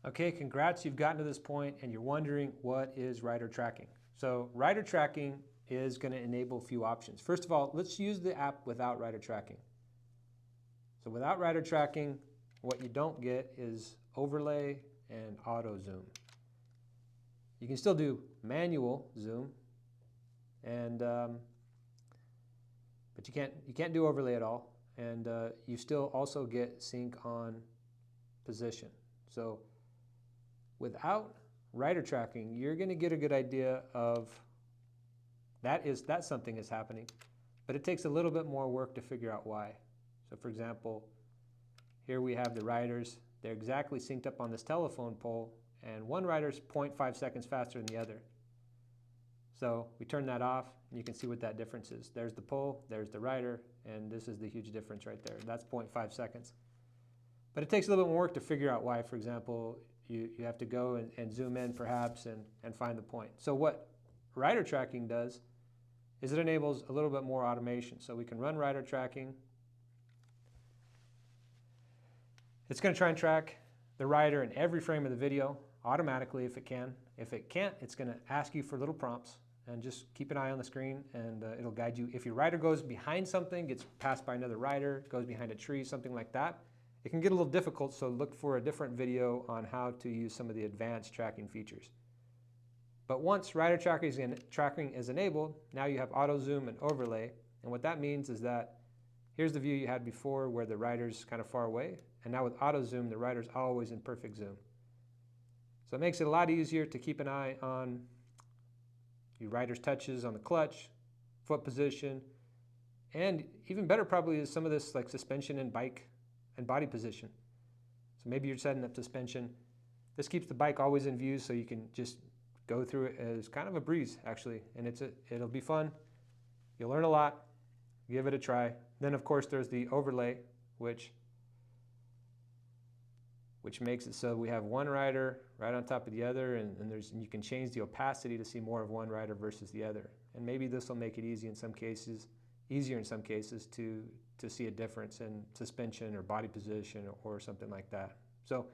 Okay, congrats, you've gotten to this point and you're wondering what is rider tracking. So rider tracking is going to enable a few options. First of all, let's use the app without rider tracking. So without rider tracking, what you don't get is overlay and auto zoom. You can still do manual zoom, and but you can't do overlay at all, and you still also get sync on position. So without rider tracking, you're going to get a good idea of that something is happening, but it takes a little bit more work to figure out why. So for example, here we have the riders. They're exactly synced up on this telephone pole, and one rider's 0.5 seconds faster than the other. So we turn that off, and you can see what that difference is. There's the pole, there's the rider, and this is the huge difference right there. That's 0.5 seconds. But it takes a little bit more work to figure out why. For example, you have to go and zoom in perhaps and find the point. So what rider tracking does is it enables a little bit more automation. So we can run rider tracking. It's going to try and track the rider in every frame of the video automatically if it can. If it can't, it's going to ask you for little prompts, and just keep an eye on the screen, and it'll guide you. If your rider goes behind something, gets passed by another rider, goes behind a tree, something like that, it can get a little difficult, so look for a different video on how to use some of the advanced tracking features. But once rider tracking is enabled, now you have auto zoom and overlay, and what that means is that here's the view you had before where the rider's kind of far away, and now with auto zoom, the rider's always in perfect zoom. So it makes it a lot easier to keep an eye on your rider's touches on the clutch, foot position, and even better probably is some of this like suspension and bike and body position. So maybe you're setting up suspension. This keeps the bike always in view, so you can just go through it as kind of a breeze actually, and it'll be fun. You'll learn a lot. Give it a try. Then of course there's the overlay, which makes it so we have one rider right on top of the other, and you can change the opacity to see more of one rider versus the other. And maybe this will make it easier in some cases to see a difference in suspension or body position or something like that. So